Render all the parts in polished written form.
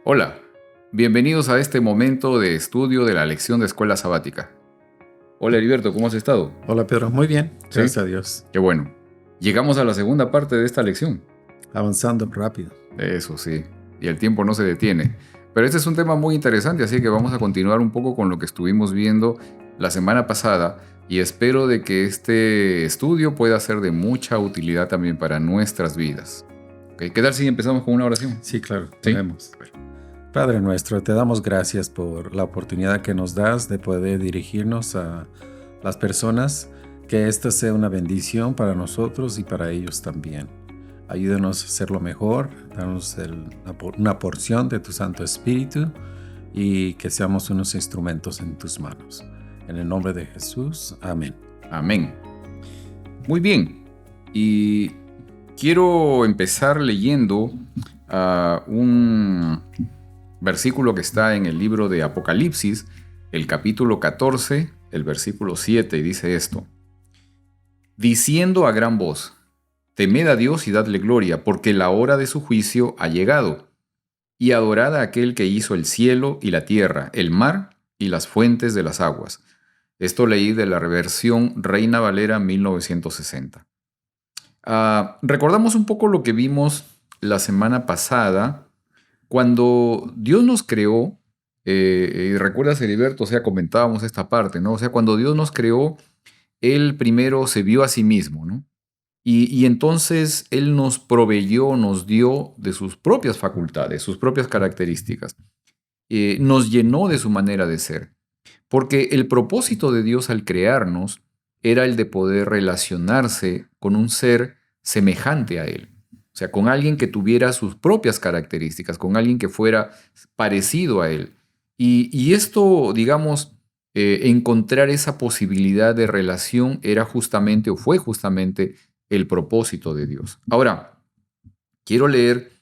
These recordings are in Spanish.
Hola, bienvenidos a este momento de estudio de la lección de escuela sabática. Hola Heriberto, ¿cómo has estado? Hola Pedro, muy bien, ¿Sí? gracias a Dios. Qué bueno. Llegamos a la segunda parte de esta lección. Avanzando rápido. Eso sí, y el tiempo no se detiene. Pero este es un tema muy interesante, así que vamos a continuar un poco con lo que estuvimos viendo la semana pasada y espero de que este estudio pueda ser de mucha utilidad también para nuestras vidas. ¿Ok? ¿Qué tal si empezamos con una oración? Sí, claro, ¿Sí? podemos. Padre nuestro, te damos gracias por la oportunidad que nos das de poder dirigirnos a las personas, que esta sea una bendición para nosotros y para ellos también. Ayúdanos a hacerlo mejor, danos una porción de tu Santo Espíritu y que seamos unos instrumentos en tus manos. En el nombre de Jesús, amén. Amén. Muy bien, y quiero empezar leyendo un versículo que está en el libro de Apocalipsis, el capítulo 14, el versículo 7, y dice esto: diciendo a gran voz, temed a Dios y dadle gloria, porque la hora de su juicio ha llegado, y adorad a aquel que hizo el cielo y la tierra, el mar y las fuentes de las aguas. Esto leí de la versión Reina Valera 1960. Recordamos un poco lo que vimos la semana pasada, cuando Dios nos creó, y recuerdas, Heriberto, o sea, comentábamos esta parte, ¿no? O sea, cuando Dios nos creó, Él primero se vio a sí mismo, ¿no? Y entonces Él nos proveyó, nos dio de sus propias facultades, sus propias características. Nos llenó de su manera de ser. Porque el propósito de Dios al crearnos era el de poder relacionarse con un ser semejante a Él. O sea, con alguien que tuviera sus propias características, con alguien que fuera parecido a Él. Y esto, digamos, encontrar esa posibilidad de relación era justamente o fue justamente el propósito de Dios. Ahora, quiero leer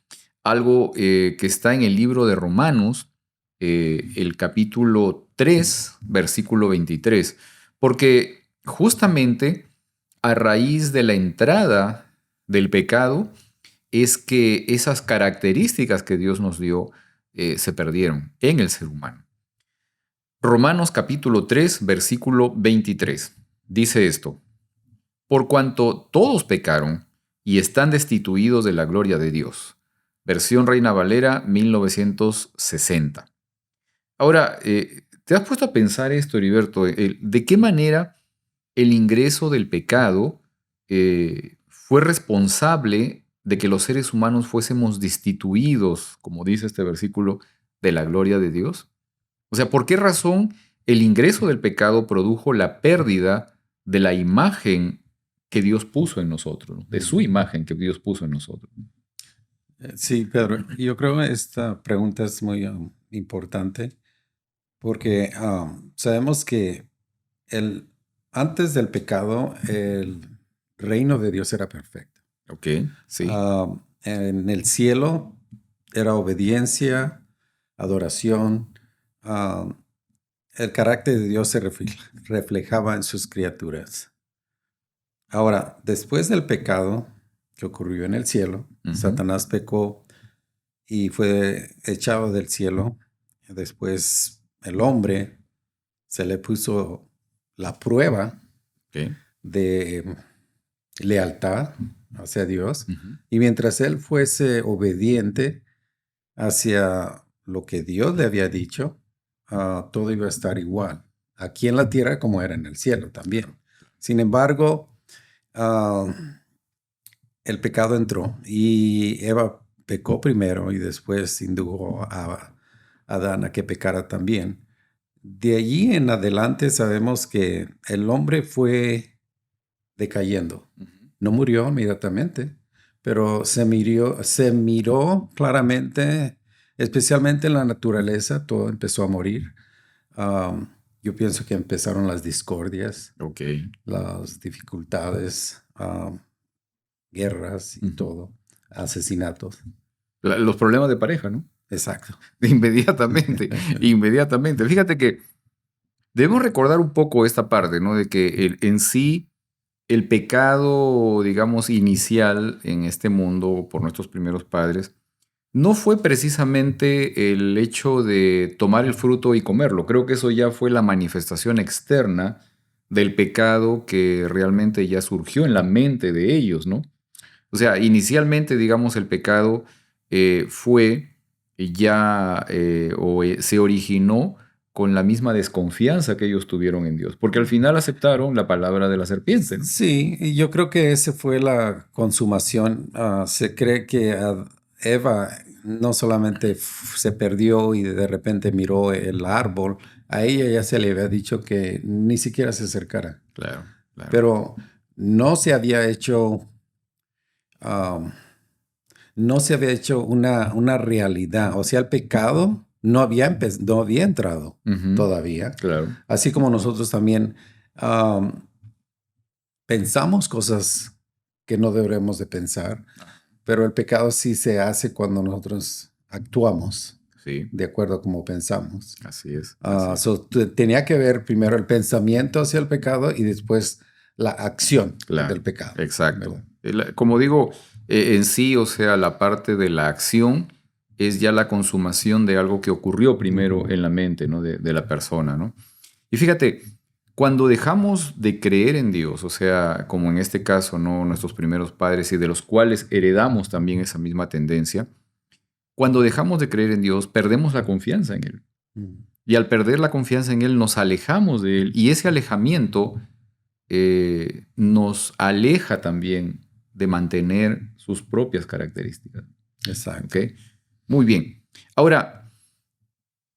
algo que está en el libro de Romanos, el capítulo 3, versículo 23, porque justamente a raíz de la entrada del pecado es que esas características que Dios nos dio se perdieron en el ser humano. Romanos capítulo 3, versículo 23, dice esto: por cuanto todos pecaron y están destituidos de la gloria de Dios. Versión Reina Valera 1960. Ahora, ¿te has puesto a pensar esto, Heriberto? ¿De qué manera el ingreso del pecado fue responsable de que los seres humanos fuésemos destituidos, como dice este versículo, de la gloria de Dios? O sea, ¿por qué razón el ingreso del pecado produjo la pérdida de la imagen que Dios puso en nosotros, ¿no? De su imagen que Dios puso en nosotros? Sí, Pedro, yo creo que esta pregunta es muy importante porque sabemos que antes del pecado el reino de Dios era perfecto. Ok, sí. En el cielo era obediencia, adoración. El carácter de Dios se reflejaba en sus criaturas. Ahora, después del pecado que ocurrió en el cielo, Satanás pecó y fue echado del cielo. Después el hombre se le puso la prueba de lealtad hacia Dios. Y mientras él fuese obediente hacia lo que Dios le había dicho, todo iba a estar igual, aquí en la tierra como era en el cielo también. Sin embargo, el pecado entró y Eva pecó primero y después indujo a Adán a que pecara también. De allí en adelante sabemos que el hombre fue decayendo. No murió inmediatamente, pero se miró claramente, especialmente en la naturaleza, todo empezó a morir. Yo pienso que empezaron las discordias, las dificultades, guerras y todo, asesinatos. Los problemas de pareja, ¿no? Exacto. Inmediatamente, inmediatamente. Fíjate que Debemos recordar un poco esta parte, ¿no? De que en sí el pecado, digamos, inicial en este mundo por nuestros primeros padres no fue precisamente el hecho de tomar el fruto y comerlo. Creo que eso ya fue la manifestación externa del pecado que realmente ya surgió en la mente de ellos, ¿no? O sea, inicialmente, digamos, el pecado fue ya se originó con la misma desconfianza que ellos tuvieron en Dios, porque al final aceptaron la palabra de la serpiente, ¿no? Sí, y yo creo que esa fue la consumación. Se cree que Eva no solamente se perdió y de repente miró el árbol, a ella ya se le había dicho que ni siquiera se acercara. Claro, claro. Pero no se había hecho, um, no se había hecho una realidad. O sea, el pecado no había entrado Ujú, todavía. claro. Así como nosotros también um, pensamos cosas que no deberemos de pensar, pero el pecado sí se hace cuando nosotros actuamos Sí, de acuerdo a como pensamos. así es. Así es. Tenía que ver primero el pensamiento hacia el pecado y después la acción del Claro, pecado. exacto. ¿Verdad? Como digo, en sí, o sea, la parte de la acción es ya la consumación de algo que ocurrió primero Ujú. en la mente, ¿no? De la persona, ¿no? Y fíjate, cuando dejamos de creer en Dios, o sea, como en este caso, ¿no? Nuestros primeros padres y de los cuales heredamos también esa misma tendencia, cuando dejamos de creer en Dios, perdemos la confianza en Él. Mm. Y al perder la confianza en Él, nos alejamos de Él. Y ese alejamiento nos aleja también de mantener sus propias características. ¿Ok? Exacto. Muy bien. Ahora,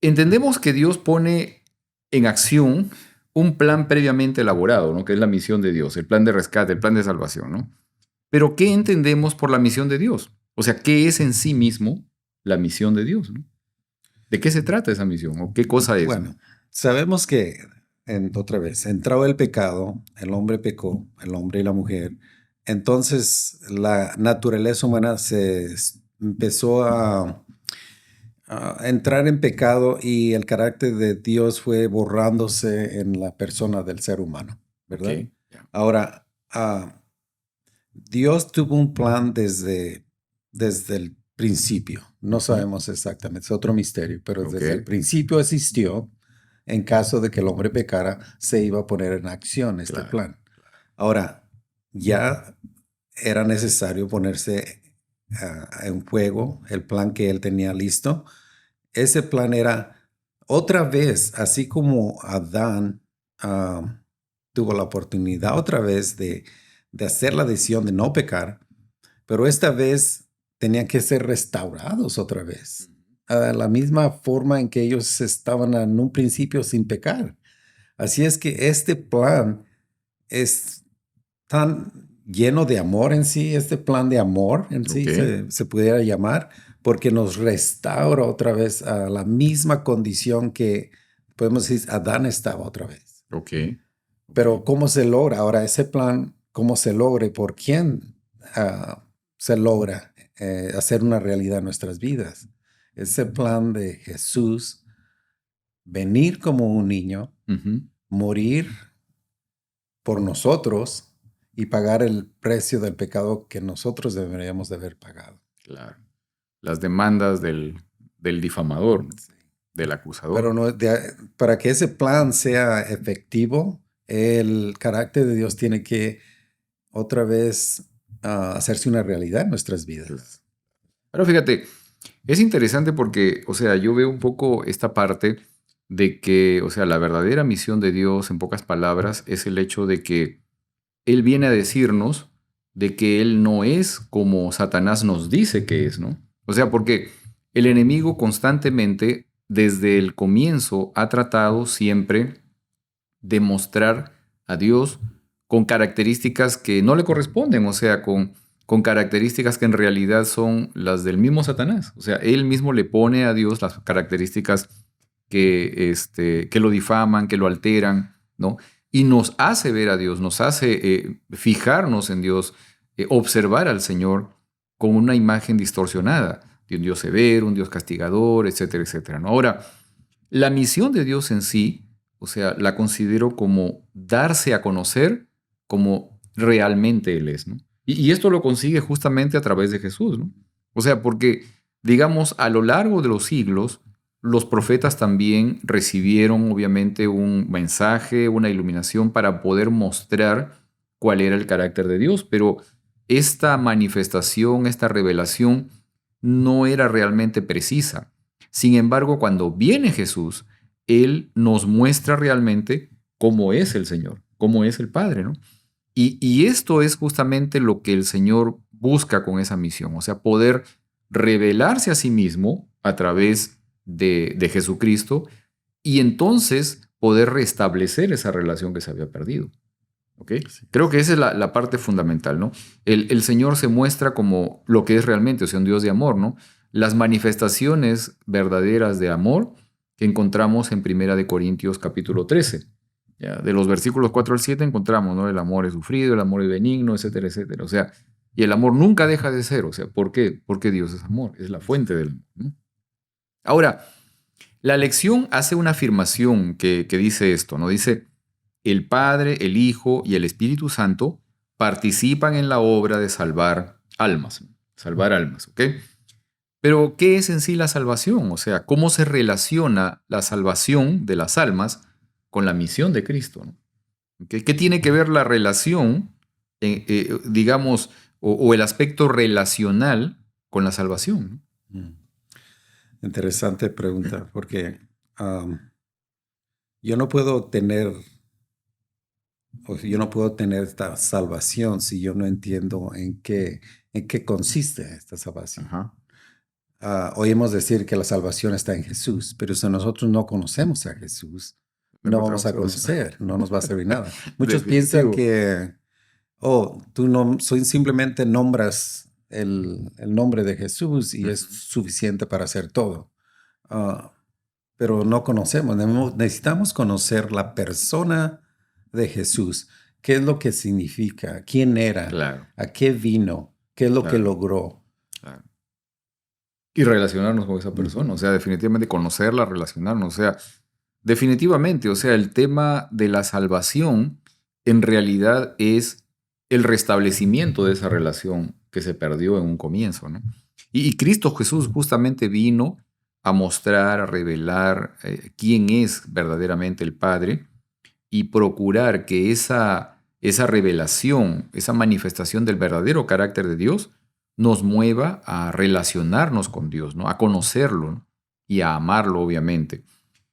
entendemos que Dios pone en acción un plan previamente elaborado, ¿no? Que es la misión de Dios, el plan de rescate, el plan de salvación, ¿no? Pero ¿qué entendemos por la misión de Dios? O sea, ¿qué es en sí mismo la misión de Dios, ¿no? ¿De qué se trata esa misión? ¿O qué cosa es, ¿no? Bueno, sabemos que, otra vez, entró el pecado, el hombre pecó, el hombre y la mujer. Entonces, la naturaleza humana empezó a entrar en pecado y el carácter de Dios fue borrándose en la persona del ser humano, Ok, ¿verdad? ya. Ahora, Dios tuvo un plan desde el principio. No Ujú. sabemos exactamente, es otro misterio, pero Ok, desde el principio existió. En caso de que el hombre pecara, se iba a poner en acción este claro. plan. Ahora, ya era necesario ponerse en juego el plan que él tenía listo. Ese plan era otra vez, así como Adán tuvo la oportunidad otra vez de hacer la decisión de no pecar, pero esta vez tenían que ser restaurados otra vez, a la misma forma en que ellos estaban en un principio sin pecar. Así es que este plan es tan lleno de amor en sí, este plan de amor en Ok, sí se pudiera llamar, porque nos restaura otra vez a la misma condición que podemos decir Adán estaba otra vez. ok, ok. Pero ¿cómo se logra? Ahora, ese plan, ¿cómo se logra y por quién se logra hacer una realidad en nuestras vidas? Ese plan de Jesús, venir como un niño, Ujú. morir por nosotros y pagar el precio del pecado que nosotros deberíamos de haber pagado. Claro. Las demandas del difamador, ¿no? Sí. Del acusador. Pero no, para que ese plan sea efectivo, el carácter de Dios tiene que otra vez hacerse una realidad en nuestras Claro. vidas. Ahora fíjate, es interesante porque, o sea, yo veo un poco esta parte de que, o sea, la verdadera misión de Dios, en pocas palabras, es el hecho de que Él viene a decirnos de que Él no es como Satanás nos dice que es, ¿no? O sea, porque el enemigo constantemente, desde el comienzo, ha tratado siempre de mostrar a Dios con características que no le corresponden, o sea, con características que en realidad son las del mismo Satanás. O sea, él mismo le pone a Dios las características que lo difaman, que lo alteran, ¿no? Y nos hace ver a Dios, nos hace fijarnos en Dios, observar al Señor con una imagen distorsionada de un Dios severo, un Dios castigador, etcétera, etcétera, ¿no? Ahora, la misión de Dios en sí, o sea, la considero como darse a conocer como realmente Él es, ¿no? Y esto lo consigue justamente a través de Jesús, ¿no? O sea, porque, digamos, a lo largo de los siglos, los profetas también recibieron, obviamente, un mensaje, una iluminación para poder mostrar cuál era el carácter de Dios, pero esta manifestación, esta revelación, no era realmente precisa. Sin embargo, cuando viene Jesús, Él nos muestra realmente cómo es el Señor, cómo es el Padre, ¿no? Y esto es justamente lo que el Señor busca con esa misión, o sea, poder revelarse a sí mismo a través de Jesucristo y entonces poder restablecer esa relación que se había perdido. ¿Ok? Así Creo es. que esa es la parte fundamental, ¿no? El Señor se muestra como lo que es realmente, o sea, un Dios de amor, ¿no? Las manifestaciones verdaderas de amor que encontramos en Primera de Corintios capítulo 13. ¿Ya? De los versículos 4 al 7 encontramos, ¿no? El amor es sufrido, el amor es benigno, etcétera, etcétera. O sea, y el amor nunca deja de ser. O sea, ¿por qué? Porque Dios es amor, es la fuente del amor, ¿no? Ahora, la lección hace una afirmación que dice esto, ¿no? Dice, el Padre, el Hijo y el Espíritu Santo participan en la obra de salvar almas, ¿ok? Pero, ¿qué es en sí la salvación? O sea, ¿cómo se relaciona la salvación de las almas con la misión de Cristo, ¿no? ¿Ok? ¿Qué tiene que ver la relación, digamos, o el aspecto relacional con la salvación, ¿no? Mm. Interesante pregunta, porque um, yo no puedo tener, yo no puedo tener esta salvación si yo no entiendo en qué consiste esta salvación. Ajá. Oímos decir que la salvación está en Jesús, pero si nosotros no conocemos a Jesús, No no vamos encontramos a salvación. conocer, no nos va a servir nada. Muchos piensan Definitivo. que, oh, tú no, simplemente nombras el nombre de Jesús y es Ujú. suficiente para hacer todo. Ah, pero no conocemos, necesitamos conocer la persona de Jesús. ¿Qué es lo que significa? ¿Quién era? Claro, ¿A qué vino? ¿Qué es lo que claro, logró? claro. Y relacionarnos con esa persona, o Ujú. sea, definitivamente conocerla, relacionarnos, o sea, definitivamente, o sea, el tema de la salvación en realidad es el restablecimiento de esa relación que se perdió en un comienzo, ¿no? Y Cristo Jesús justamente vino a mostrar, a revelar quién es verdaderamente el Padre y procurar que esa revelación, esa manifestación del verdadero carácter de Dios nos mueva a relacionarnos con Dios, ¿no? A conocerlo, ¿no? Y a amarlo, obviamente.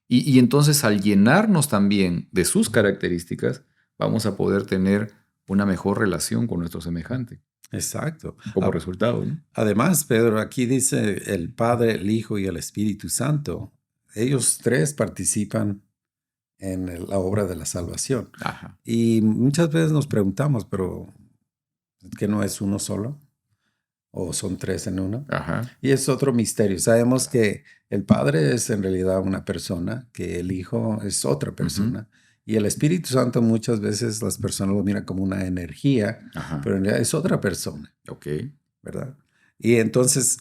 Y entonces al llenarnos también de sus características, vamos a poder tener una mejor relación con nuestro semejante Exacto. como resultado, ¿no? Además, Pedro, aquí dice el Padre, el Hijo y el Espíritu Santo. Ellos tres participan en la obra de la salvación. Ajá, Y muchas veces nos preguntamos, pero ¿qué no es uno solo? ¿O son tres en uno? ajá, Y es otro misterio. Sabemos claro. que el Padre es en realidad una persona, que el Hijo es otra Ujú, persona. Y el Espíritu Santo muchas veces las personas lo miran como una energía, ajá, pero en realidad es otra persona, ok, ¿verdad? Y entonces,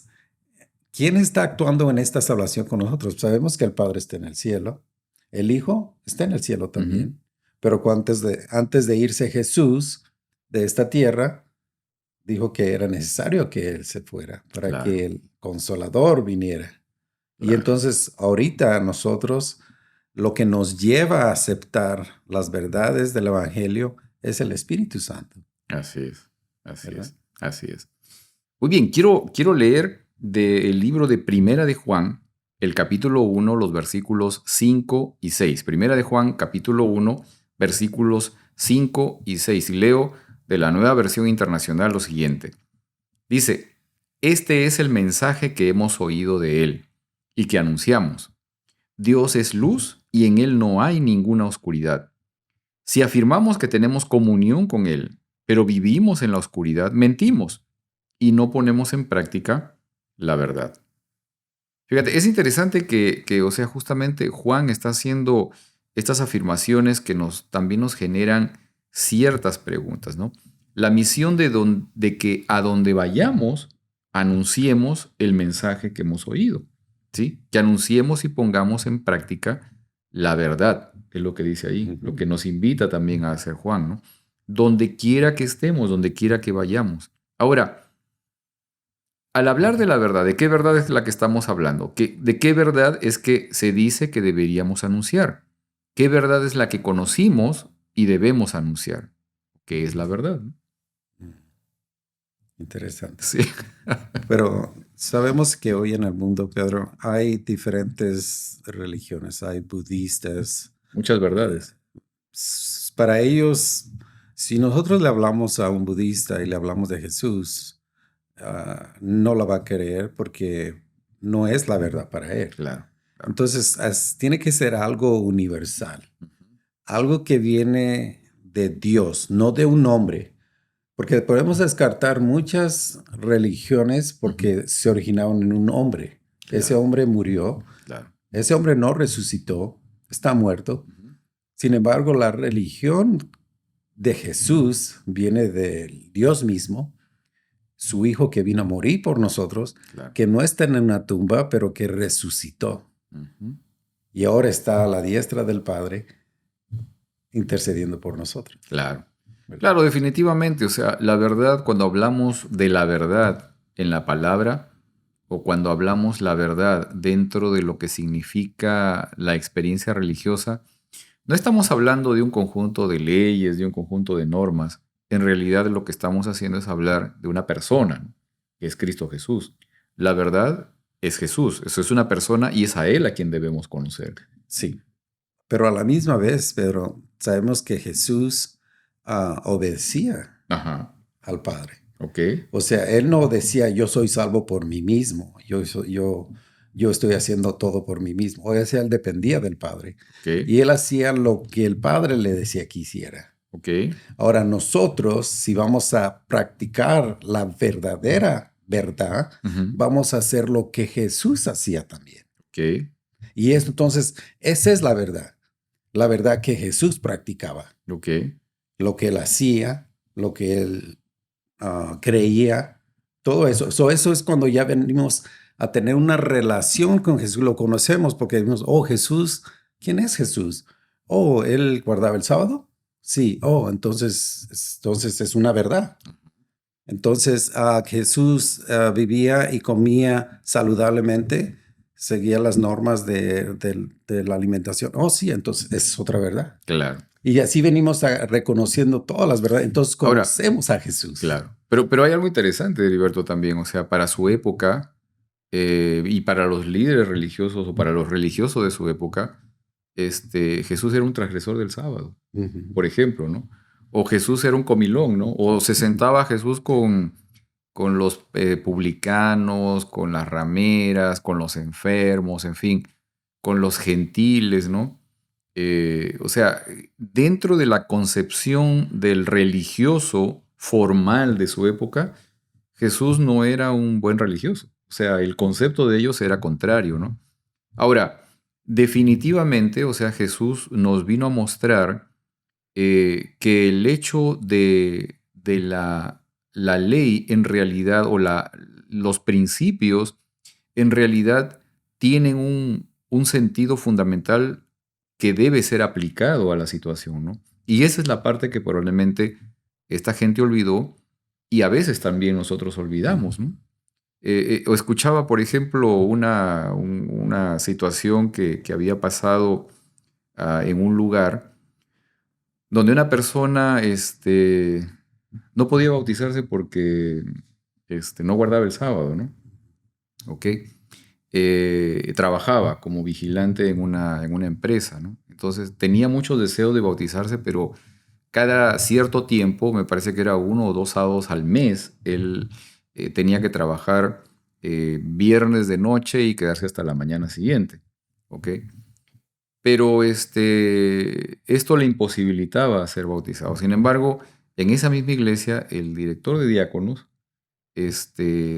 ¿quién está actuando en esta salvación con nosotros? Sabemos que el Padre está en el cielo, el Hijo está en el cielo ujú, también, pero antes de irse Jesús de esta tierra, dijo que era necesario que Él se fuera para que claro, el Consolador viniera. Y claro, entonces ahorita nosotros lo que nos lleva a aceptar las verdades del Evangelio es el Espíritu Santo, así es, así ¿verdad? es, así es. Muy bien, quiero leer del libro de Primera de Juan, el capítulo 1, los versículos 5 y 6. Primera de Juan, capítulo 1, versículos 5 y 6. Y leo de la Nueva Versión Internacional lo siguiente. Dice, este es el mensaje que hemos oído de él y que anunciamos. Dios es luz y en él no hay ninguna oscuridad. Si afirmamos que tenemos comunión con él, pero vivimos en la oscuridad, mentimos y no ponemos en práctica la verdad. Fíjate, es interesante o sea, justamente Juan está haciendo estas afirmaciones que también nos generan ciertas preguntas, ¿no? La misión de que a donde vayamos, anunciemos el mensaje que hemos oído, ¿sí? Que anunciemos y pongamos en práctica la verdad. es lo que dice ahí, Ujú. lo que nos invita también a hacer Juan, ¿no? Donde quiera que estemos, donde quiera que vayamos. Ahora, al hablar de la verdad, ¿de qué verdad es la que estamos hablando? ¿De qué verdad es que se dice que deberíamos anunciar? ¿Qué verdad es la que conocimos y debemos anunciar? ¿Qué es la verdad? ¿No? Mm, Interesante. Sí, Pero sabemos que hoy en el mundo, Pedro, hay diferentes religiones. Hay budistas. muchas verdades. Para ellos, si nosotros le hablamos a un budista y le hablamos de Jesús, no la va a creer porque no es la verdad para él. Claro, claro. Entonces, tiene que ser algo universal, algo que viene de Dios, no de un hombre. Porque podemos descartar muchas religiones porque se originaron en un hombre. Ese Claro, hombre murió, claro. ese hombre no resucitó, está muerto. Ujú. Sin embargo, la religión de Jesús viene del Dios mismo, su Hijo que vino a morir por nosotros, Claro. que no está en una tumba, pero que resucitó. Ujú. Y ahora está a la diestra del Padre intercediendo por nosotros. Claro. ¿Verdad? Claro, definitivamente. O sea, la verdad, cuando hablamos de la verdad en la palabra, o cuando hablamos la verdad dentro de lo que significa la experiencia religiosa, no estamos hablando de un conjunto de leyes, de un conjunto de normas. En realidad lo que estamos haciendo es hablar de una persona, ¿no? Que es Cristo Jesús. La verdad es Jesús. Eso es una persona y es a Él a quien debemos conocer. Sí. Pero a la misma vez, Pedro, sabemos que Jesús obedecía Ajá. al Padre. Ok. O sea, él no decía, yo soy salvo por mí mismo, yo estoy haciendo todo por mí mismo. O sea, él dependía del Padre. Ok. Y él hacía lo que el Padre le decía que hiciera. Ok. Ahora, nosotros, si vamos a practicar la verdadera verdad, Ujú. vamos a hacer lo que Jesús hacía también. Ok. Y entonces, esa es la verdad que Jesús practicaba, Ok. lo que él hacía, lo que él creía, todo eso. Eso es cuando ya venimos a tener una relación con Jesús, lo conocemos porque decimos, oh Jesús, ¿quién es Jesús? Oh, ¿él guardaba el sábado? Sí, oh, entonces es una verdad. Entonces Jesús vivía y comía saludablemente, seguía las normas de la alimentación. Oh, sí, entonces es otra verdad. Claro. Y así venimos reconociendo todas las verdades. Entonces Ahora, conocemos a Jesús. claro. Pero hay algo interesante, Heriberto, también. O sea, para su época y para los líderes religiosos o para los religiosos de su época, Jesús era un transgresor del sábado, Ujú. por ejemplo, ¿no? O Jesús era un comilón, ¿no? O se sentaba Jesús con los publicanos, con las rameras, con los enfermos, en fin, con los gentiles, ¿no? O sea, dentro de la concepción del religioso formal de su época, Jesús no era un buen religioso. O sea, el concepto de ellos era contrario, ¿no? Ahora, definitivamente, o sea, Jesús nos vino a mostrar que el hecho de la ley en realidad, o los principios en realidad tienen un sentido fundamental que debe ser aplicado a la situación, ¿no? Y esa es la parte que probablemente esta gente olvidó y a veces también nosotros olvidamos, ¿no? O escuchaba, por ejemplo, una situación que había pasado en un lugar donde una persona no podía bautizarse porque no guardaba el sábado, ¿no? ¿Ok? Trabajaba como vigilante en una empresa, ¿no? Entonces tenía mucho deseo de bautizarse, pero cada cierto tiempo, me parece que era 1 o 2 sábados al mes, él tenía que trabajar viernes de noche y quedarse hasta la mañana siguiente, ¿ok? Pero esto le imposibilitaba ser bautizado. Sin embargo, en esa misma iglesia, el director de diáconos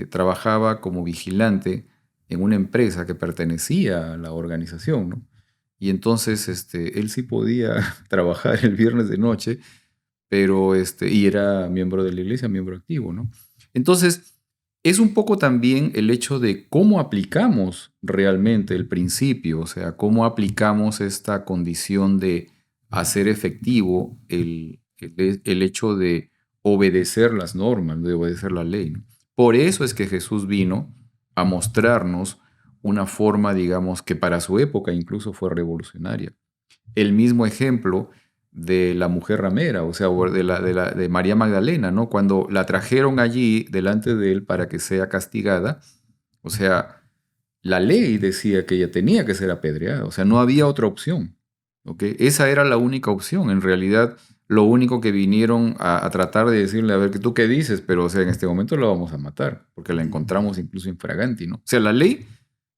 trabajaba como vigilante en una empresa que pertenecía a la organización, ¿no? Y entonces él sí podía trabajar el viernes de noche, pero y era miembro de la iglesia, miembro activo, ¿no? Entonces, es un poco también el hecho de cómo aplicamos realmente el principio, o sea, cómo aplicamos esta condición de hacer efectivo el hecho de obedecer las normas, de obedecer la ley, ¿no? Por eso es que Jesús vino a mostrarnos una forma, digamos, que para su época incluso fue revolucionaria. El mismo ejemplo de la mujer ramera, o sea, de María Magdalena, ¿no? Cuando la trajeron allí delante de él para que sea castigada, o sea, la ley decía que ella tenía que ser apedreada, o sea, no había otra opción, ¿ok? Esa era la única opción, en realidad, lo único que vinieron a tratar de decirle, a ver, ¿tú qué dices? Pero, o sea, en este momento la vamos a matar, porque la encontramos incluso infraganti, ¿no? O sea, la ley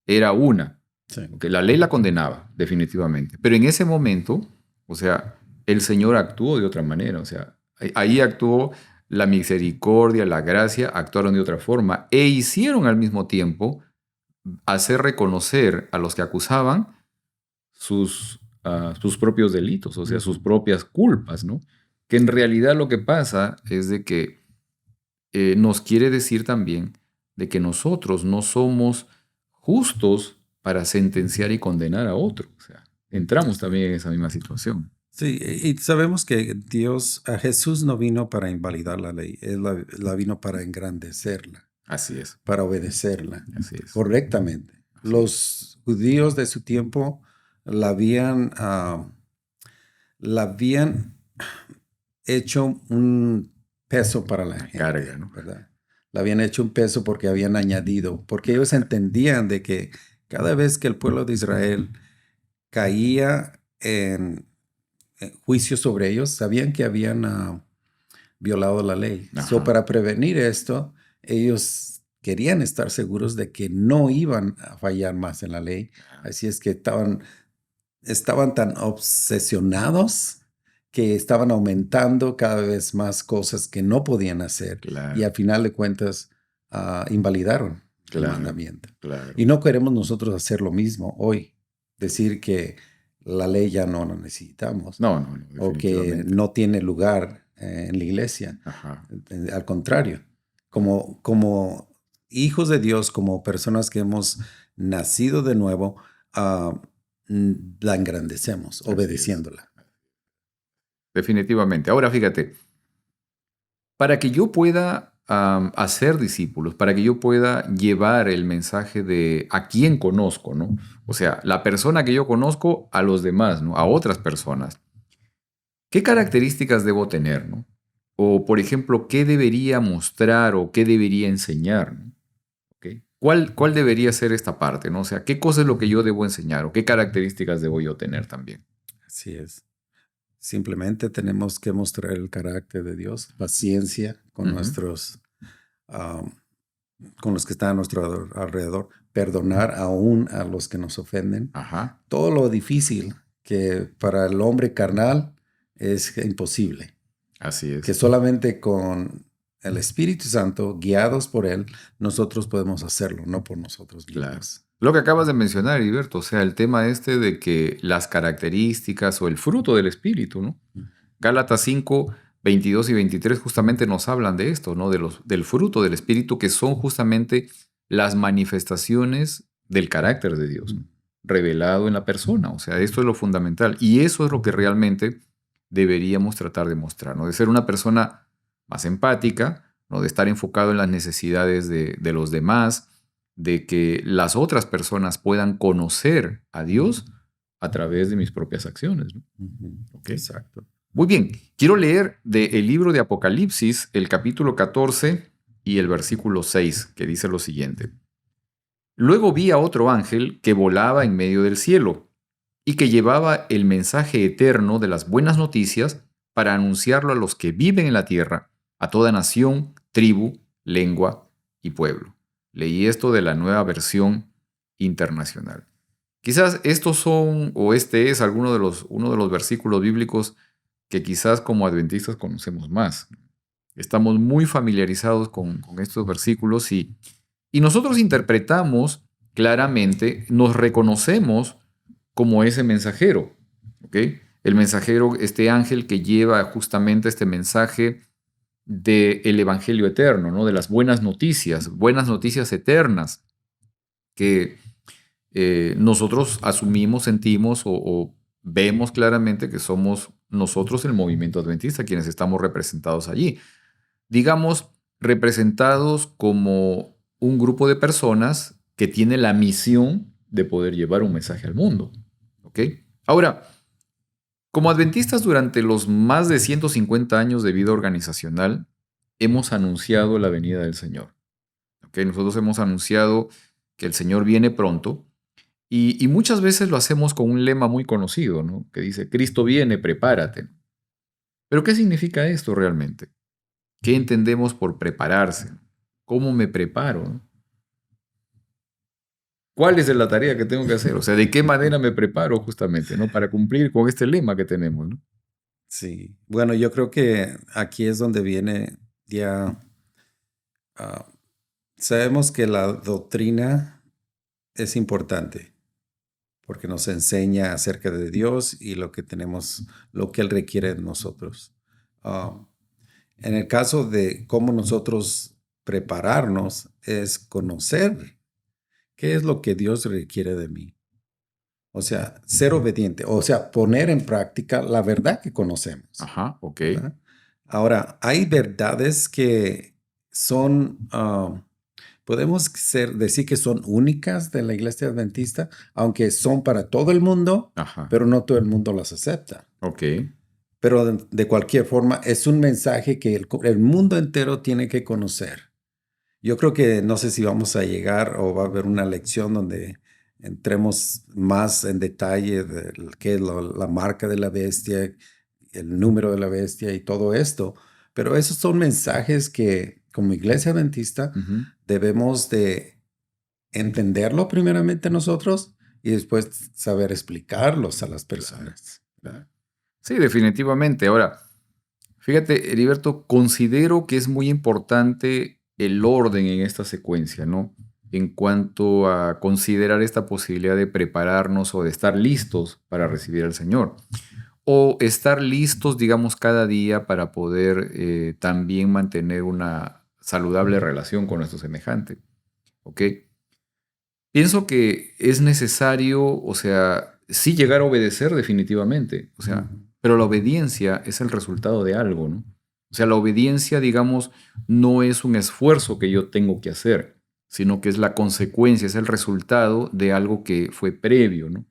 era una, Sí. ¿ok? La ley la condenaba, definitivamente, pero en ese momento, o sea, el Señor actuó de otra manera, o sea, ahí actuó la misericordia, la gracia, actuaron de otra forma e hicieron al mismo tiempo hacer reconocer a los que acusaban sus propios delitos, o sea, sus propias culpas, ¿no? Que en realidad lo que pasa es de que nos quiere decir también de que nosotros no somos justos para sentenciar y condenar a otro. O sea, entramos también en esa misma situación. Sí, y sabemos que a Jesús no vino para invalidar la ley, Él la vino para engrandecerla, Así es, para obedecerla así es. correctamente. Así es. Los judíos de su tiempo la habían, la habían hecho un peso para la gente, Carga, ¿no? ¿verdad? La habían hecho un peso porque habían añadido, porque ellos entendían de que cada vez que el pueblo de Israel caía en juicio sobre ellos, sabían que habían violado la ley. So, para prevenir esto, ellos querían estar seguros de que no iban a fallar más en la ley. Así es que estaban tan obsesionados que estaban aumentando cada vez más cosas que no podían hacer. Claro. Y al final de cuentas invalidaron el mandamiento. Claro. Y no queremos nosotros hacer lo mismo hoy. Decir que la ley ya no la necesitamos. No, O que no tiene lugar en la iglesia. Ajá. Al contrario, como hijos de Dios, como personas que hemos nacido de nuevo, la engrandecemos, obedeciéndola. Definitivamente. Ahora fíjate, para que yo pueda hacer discípulos, para que yo pueda llevar el mensaje de a quién conozco, ¿no? O sea, la persona que yo conozco a los demás, ¿no? A otras personas. ¿Qué características debo tener, ¿no? O, por ejemplo, ¿qué debería mostrar o qué debería enseñar, ¿no? ¿Okay? ¿Cuál debería ser esta parte, ¿no? O sea, ¿qué cosa es lo que yo debo enseñar o qué características debo yo tener también? Así es. Simplemente tenemos que mostrar el carácter de Dios, paciencia con con los que están a nuestro alrededor, perdonar aún a los que nos ofenden. Ajá. Todo lo difícil que para el hombre carnal es imposible. Así es. Que solamente con el Espíritu Santo, guiados por Él, nosotros podemos hacerlo, no por nosotros mismos. Claro. Lo que acabas de mencionar, Heriberto, o sea, el tema este de que las características o el fruto del Espíritu, ¿no? Gálatas 5, 22 y 23 justamente nos hablan de esto, ¿no? Del fruto del Espíritu, que son justamente las manifestaciones del carácter de Dios, ¿no? Revelado en la persona. O sea, esto es lo fundamental. Y eso es lo que realmente deberíamos tratar de mostrar, ¿no? De ser una persona más empática, ¿no? De estar enfocado en las necesidades de los demás, de que las otras personas puedan conocer a Dios a través de mis propias acciones, ¿no? Okay. Exacto. Muy bien, quiero leer del libro de Apocalipsis el capítulo 14 y el versículo 6, que dice lo siguiente. Luego vi a otro ángel que volaba en medio del cielo y que llevaba el mensaje eterno de las buenas noticias para anunciarlo a los que viven en la tierra, a toda nación, tribu, lengua y pueblo. Leí esto de la Nueva Versión Internacional. Quizás estos son, o este es uno de los versículos bíblicos que quizás como adventistas conocemos más. Estamos muy familiarizados con estos versículos y nosotros interpretamos claramente, nos reconocemos como ese mensajero, ¿ok? El mensajero, este ángel que lleva justamente este mensaje del evangelio eterno, ¿no? De las buenas noticias eternas que nosotros asumimos, sentimos o vemos claramente que somos nosotros el movimiento adventista quienes estamos representados allí. Digamos, representados como un grupo de personas que tiene la misión de poder llevar un mensaje al mundo. ¿Ok? Ahora, como adventistas durante los más de 150 años de vida organizacional, hemos anunciado la venida del Señor. ¿Ok? Nosotros hemos anunciado que el Señor viene pronto y muchas veces lo hacemos con un lema muy conocido, ¿no? Que dice, Cristo viene, prepárate. Pero ¿qué significa esto realmente? ¿Qué entendemos por prepararse? ¿Cómo me preparo? ¿No? ¿Cuál es la tarea que tengo que hacer? O sea, ¿de qué manera me preparo justamente, ¿no? Para cumplir con este lema que tenemos, ¿no? Sí. Bueno, yo creo que aquí es donde viene ya. ah, Sabemos que la doctrina es importante porque nos enseña acerca de Dios y lo que tenemos, lo que Él requiere de nosotros. Ah, en el caso de cómo nosotros prepararnos, es conocer qué es lo que Dios requiere de mí. O sea, ser obediente, o sea, poner en práctica la verdad que conocemos, Ajá, ok. ¿verdad? Ahora, hay verdades que son, podemos decir que son únicas de la iglesia adventista, aunque son para todo el mundo, Ajá, pero no todo el mundo las acepta. ok. Pero de cualquier forma, es un mensaje que el mundo entero tiene que conocer. Yo creo que no sé si vamos a llegar o va a haber una lección donde entremos más en detalle de qué es la marca de la bestia, el número de la bestia y todo esto. Pero esos son mensajes que como iglesia adventista Ujú. debemos de entenderlo primeramente nosotros y después saber explicarlos a las personas. Claro. Sí, definitivamente. Ahora, fíjate, Heriberto, considero que es muy importante el orden en esta secuencia, ¿no? En cuanto a considerar esta posibilidad de prepararnos o de estar listos para recibir al Señor. O estar listos, digamos, cada día para poder también mantener una saludable relación con nuestro semejante. ¿Ok? Pienso que es necesario, o sea, sí llegar a obedecer definitivamente, o sea, Ujú. pero la obediencia es el resultado de algo, ¿no? O sea, la obediencia, digamos, no es un esfuerzo que yo tengo que hacer, sino que es la consecuencia, es el resultado de algo que fue previo, ¿no?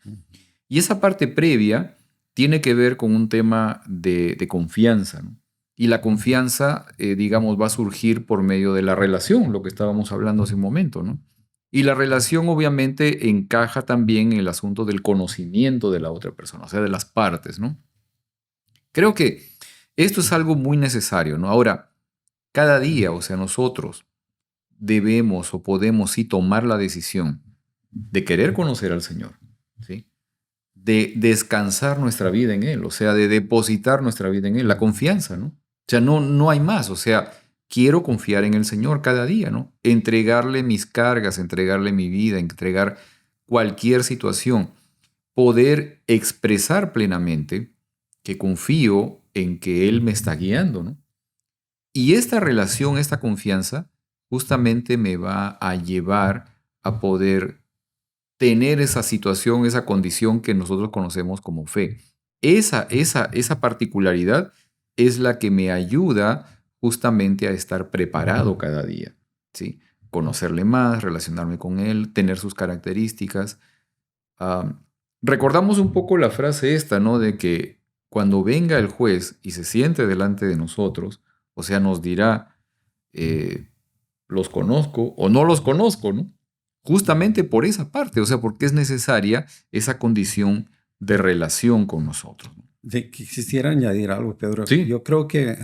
Y esa parte previa tiene que ver con un tema de confianza, ¿no? Y la confianza, digamos, va a surgir por medio de la relación, lo que estábamos hablando hace un momento, ¿no? Y la relación obviamente encaja también en el asunto del conocimiento de la otra persona, o sea, de las partes, ¿no? Creo que esto es algo muy necesario, ¿no? Ahora, cada día, o sea, nosotros debemos o podemos sí tomar la decisión de querer conocer al Señor, ¿sí? De descansar nuestra vida en Él, o sea, de depositar nuestra vida en Él, la confianza, ¿no? O sea, no hay más, o sea, quiero confiar en el Señor cada día, ¿no? Entregarle mis cargas, entregarle mi vida, entregar cualquier situación, poder expresar plenamente que confío en que Él me está guiando, ¿no? Y esta relación, esta confianza, justamente me va a llevar a poder tener esa situación, esa condición que nosotros conocemos como fe. Esa particularidad es la que me ayuda justamente a estar preparado cada día, ¿sí? Conocerle más, relacionarme con él, tener sus características. Ah, recordamos un poco la frase esta, ¿no? De que cuando venga el juez y se siente delante de nosotros, o sea, nos dirá, eh, los conozco o no los conozco, ¿no? Justamente por esa parte, o sea, porque es necesaria esa condición de relación con nosotros. Quisiera añadir algo, Pedro. Sí, Yo creo que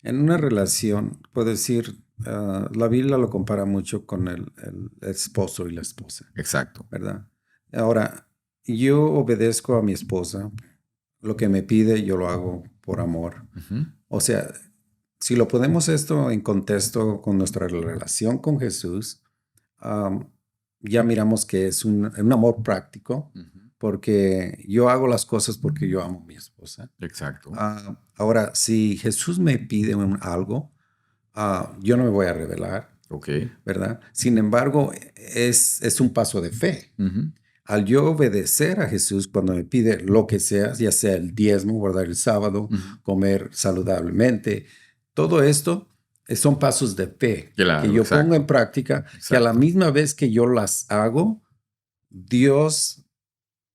en una relación, puedo decir, la Biblia lo compara mucho con el esposo y la esposa, exacto. ¿verdad? Ahora, yo obedezco a mi esposa, lo que me pide yo lo hago por amor. Ujú, O sea, si lo ponemos esto en contexto con nuestra relación con Jesús, am, ya miramos que es un amor práctico, ujú, porque yo hago las cosas porque yo amo a mi esposa. Exacto. Ahora, si Jesús me pide algo, yo no me voy a rebelar, Ok. ¿verdad? Sin embargo, es un paso de fe. Ujú. Al yo obedecer a Jesús cuando me pide lo que sea, ya sea el diezmo, guardar el sábado, Ujú. comer saludablemente, todo esto son pasos de fe que Claro, yo pongo exacto. en práctica, que a la Exacto. misma vez que yo las hago, Dios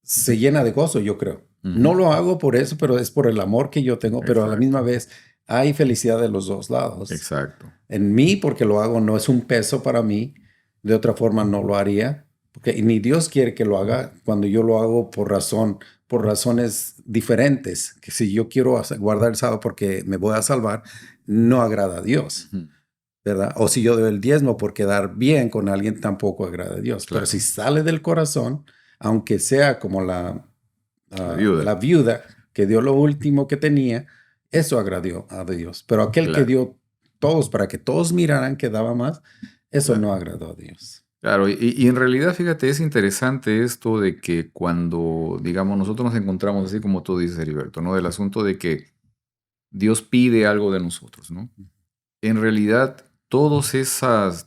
se llena de gozo, yo creo. No Ujú. lo hago por eso, pero es por el amor que yo tengo, pero a la misma Exacto. vez hay felicidad de los dos lados. Exacto. En mí, porque lo hago, no es un peso para mí. De otra forma, no lo haría. Porque ni Dios quiere que lo haga cuando yo lo hago por razones diferentes. Que si yo quiero guardar el sábado porque me voy a salvar, no agrada a Dios, Ujú. ¿verdad? O si yo doy el diezmo por quedar bien con alguien, tampoco agrada a Dios. Pero Claro. si sale del corazón, aunque sea como La viuda. la viuda que dio lo último que tenía, eso agradó a Dios. Pero aquel que Claro. dio todos para que todos miraran que daba más, eso Claro. no agradó a Dios. Claro, y en realidad, fíjate, es interesante esto de que cuando, digamos, nosotros nos encontramos, así como tú dices, Heriberto, ¿no? Del asunto de que Dios pide algo de nosotros, ¿no? En realidad, todos esos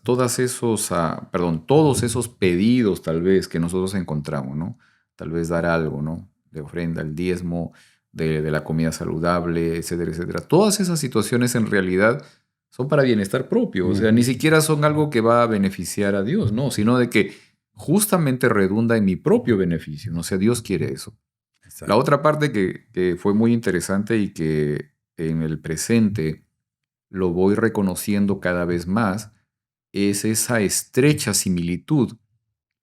pedidos tal vez que nosotros encontramos, ¿no? Tal vez dar algo, ¿no? De ofrenda, el diezmo, de la comida saludable, etcétera, etcétera. Todas esas situaciones en realidad son para bienestar propio, o sea, ni siquiera son algo que va a beneficiar a Dios, ¿no? Sino de que justamente redunda en mi propio beneficio, ¿no? O sea, Dios quiere eso. La Exacto. otra parte que fue muy interesante y que en el presente lo voy reconociendo cada vez más, es esa estrecha similitud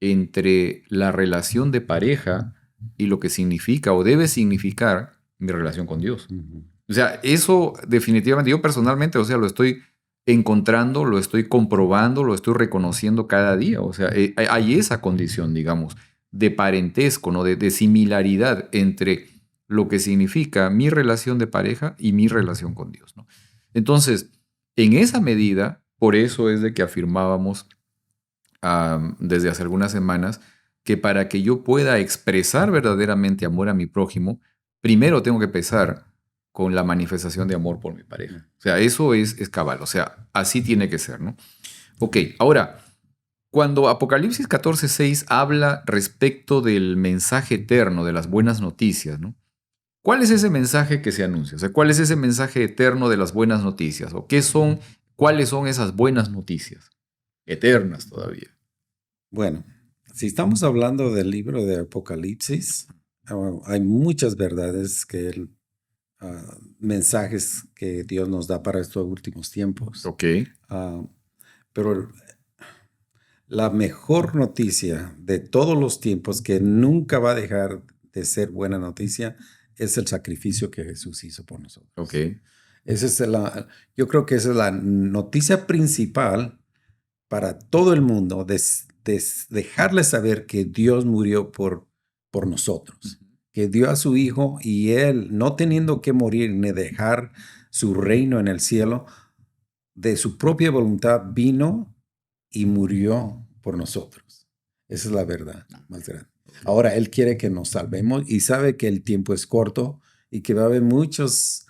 entre la relación de pareja y lo que significa o debe significar mi relación con Dios. Ujú. O sea, eso definitivamente, yo personalmente, o sea, lo estoy encontrando, lo estoy comprobando, lo estoy reconociendo cada día. O sea, hay esa condición, digamos, de parentesco, ¿no? De similaridad entre lo que significa mi relación de pareja y mi relación con Dios, ¿no? Entonces, en esa medida, por eso es de que afirmábamos desde hace algunas semanas que para que yo pueda expresar verdaderamente amor a mi prójimo, primero tengo que empezar con la manifestación de amor por mi pareja. O sea, eso es cabal, o sea, así tiene que ser, ¿no? Ok, ahora, cuando Apocalipsis 14:6 habla respecto del mensaje eterno, de las buenas noticias, ¿no? ¿Cuál es ese mensaje que se anuncia? O sea, ¿cuál es ese mensaje eterno de las buenas noticias? ¿O cuáles son esas buenas noticias? Eternas todavía. Bueno, si estamos hablando del libro de Apocalipsis, hay muchas verdades mensajes que Dios nos da para estos últimos tiempos. Ok. Ah, pero la mejor noticia de todos los tiempos, que nunca va a dejar de ser buena noticia, es el sacrificio que Jesús hizo por nosotros. Ok. Yo creo que esa es la noticia principal para todo el mundo, dejarles saber que Dios murió por nosotros, que dio a su Hijo y Él, no teniendo que morir ni dejar su reino en el cielo, de su propia voluntad vino y murió por nosotros. Esa es la verdad más grande. Ahora Él quiere que nos salvemos y sabe que el tiempo es corto y que va a haber muchos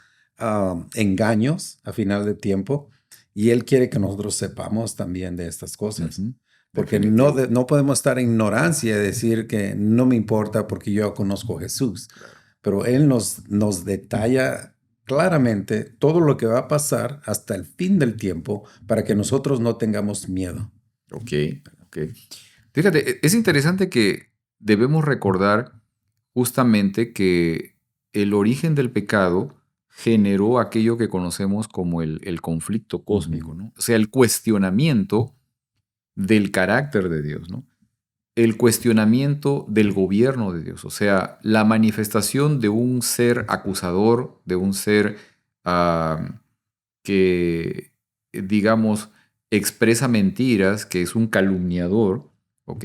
engaños a final de tiempo. Y Él quiere que nosotros sepamos también de estas cosas. Ujú. Porque Definitivo. no podemos estar en ignorancia y decir que no me importa porque yo conozco a Jesús. Claro. Pero Él nos detalla claramente todo lo que va a pasar hasta el fin del tiempo para que nosotros no tengamos miedo. Ok, ok. Fíjate, es interesante que debemos recordar justamente que el origen del pecado generó aquello que conocemos como el conflicto cósmico, ¿no? O sea, el cuestionamiento del carácter de Dios, ¿no? El cuestionamiento del gobierno de Dios, o sea, la manifestación de un ser acusador, de un ser que, digamos, expresa mentiras, que es un calumniador, ¿ok?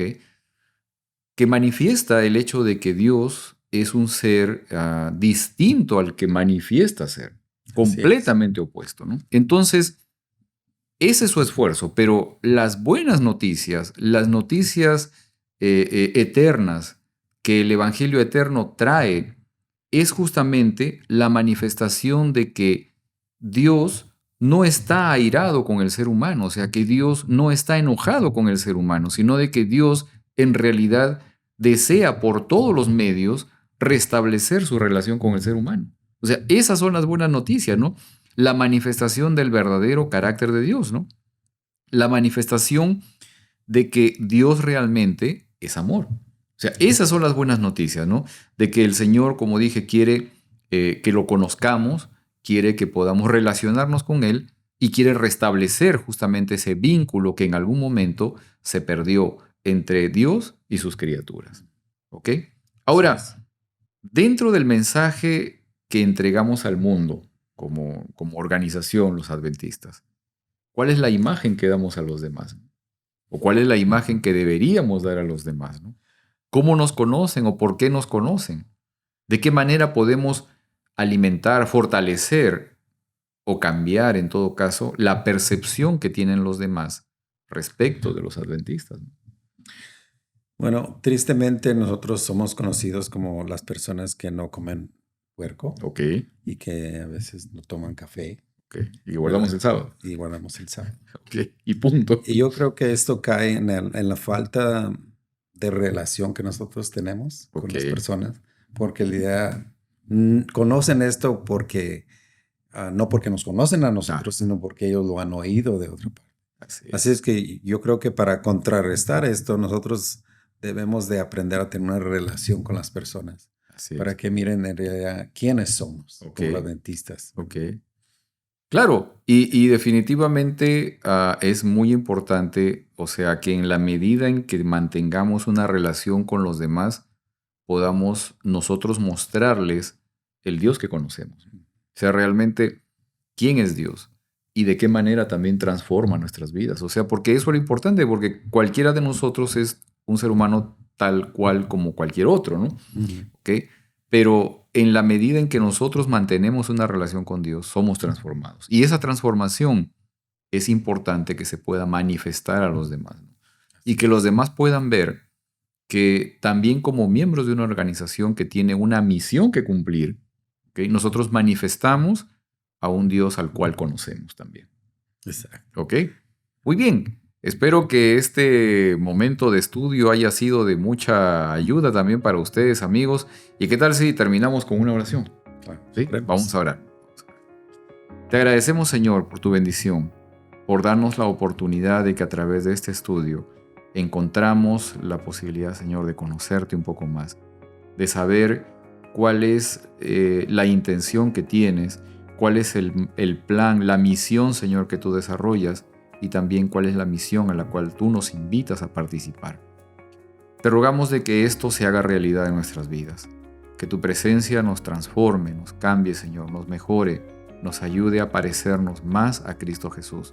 Que manifiesta el hecho de que Dios es un ser distinto al que manifiesta ser, Así es. completamente opuesto, ¿no? Entonces, ese es su esfuerzo, pero las buenas noticias, las noticias eternas que el Evangelio eterno trae es justamente la manifestación de que Dios no está airado con el ser humano, o sea, que Dios no está enojado con el ser humano, sino de que Dios en realidad desea por todos los medios restablecer su relación con el ser humano. O sea, esas son las buenas noticias, ¿no? La manifestación del verdadero carácter de Dios, ¿no? La manifestación de que Dios realmente es amor. O sea, esas son las buenas noticias, ¿no? De que el Señor, como dije, quiere que lo conozcamos, quiere que podamos relacionarnos con Él y quiere restablecer justamente ese vínculo que en algún momento se perdió entre Dios y sus criaturas. ¿Ok? Ahora, dentro del mensaje que entregamos al mundo como organización, los adventistas, ¿cuál es la imagen que damos a los demás? ¿O cuál es la imagen que deberíamos dar a los demás, ¿no? ¿Cómo nos conocen o por qué nos conocen? ¿De qué manera podemos alimentar, fortalecer o cambiar, en todo caso, la percepción que tienen los demás respecto de los adventistas? Bueno, tristemente nosotros somos conocidos como las personas que no comen puerco Ok, y que a veces no toman café. ok. Y guardamos el sábado. Y guardamos el sábado. Ok, y punto. Y yo creo que esto cae en la falta de relación que nosotros tenemos con las personas, porque la idea conocen esto porque no porque nos conocen a nosotros, sino porque ellos lo han oído de otra parte. Así es que yo creo que para contrarrestar esto, nosotros debemos de aprender a tener una relación con las personas para que miren en realidad quiénes somos como adventistas. Ok. Claro, y definitivamente es muy importante, o sea, que en la medida en que mantengamos una relación con los demás, podamos nosotros mostrarles el Dios que conocemos. O sea, realmente, ¿quién es Dios? Y de qué manera también transforma nuestras vidas. O sea, porque eso es lo importante, porque cualquiera de nosotros es un ser humano tal cual como cualquier otro, ¿no? ¿Ok? Pero en la medida en que nosotros mantenemos una relación con Dios, somos transformados. Y esa transformación es importante que se pueda manifestar a los demás, ¿no? Y que los demás puedan ver que también como miembros de una organización que tiene una misión que cumplir, ¿okay? Nosotros manifestamos a un Dios al cual conocemos también. Exacto. ¿Ok? Muy bien. Espero que este momento de estudio haya sido de mucha ayuda también para ustedes, amigos. ¿Y qué tal si terminamos con una oración? Claro. ¿Sí? Vamos a orar. Te agradecemos, Señor, por tu bendición, por darnos la oportunidad de que a través de este estudio encontramos la posibilidad, Señor, de conocerte un poco más, de saber cuál es la intención que tienes, cuál es el plan, la misión, Señor, que tú desarrollas, y también cuál es la misión a la cual tú nos invitas a participar. Te rogamos de que esto se haga realidad en nuestras vidas, que tu presencia nos transforme, nos cambie, Señor, nos mejore, nos ayude a parecernos más a Cristo Jesús,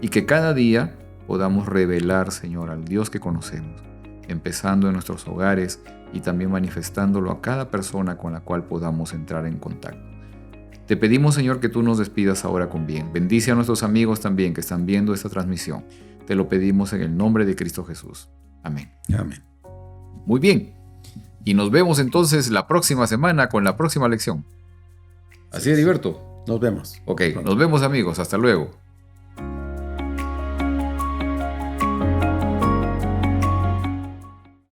y que cada día podamos revelar, Señor, al Dios que conocemos, empezando en nuestros hogares y también manifestándolo a cada persona con la cual podamos entrar en contacto. Te pedimos, Señor, que tú nos despidas ahora con bien. Bendice a nuestros amigos también que están viendo esta transmisión. Te lo pedimos en el nombre de Cristo Jesús. Amén. Amén. Muy bien. Y nos vemos entonces la próxima semana con la próxima lección. Así es, Heriberto. Nos vemos. Ok, nos vemos, amigos. Hasta luego.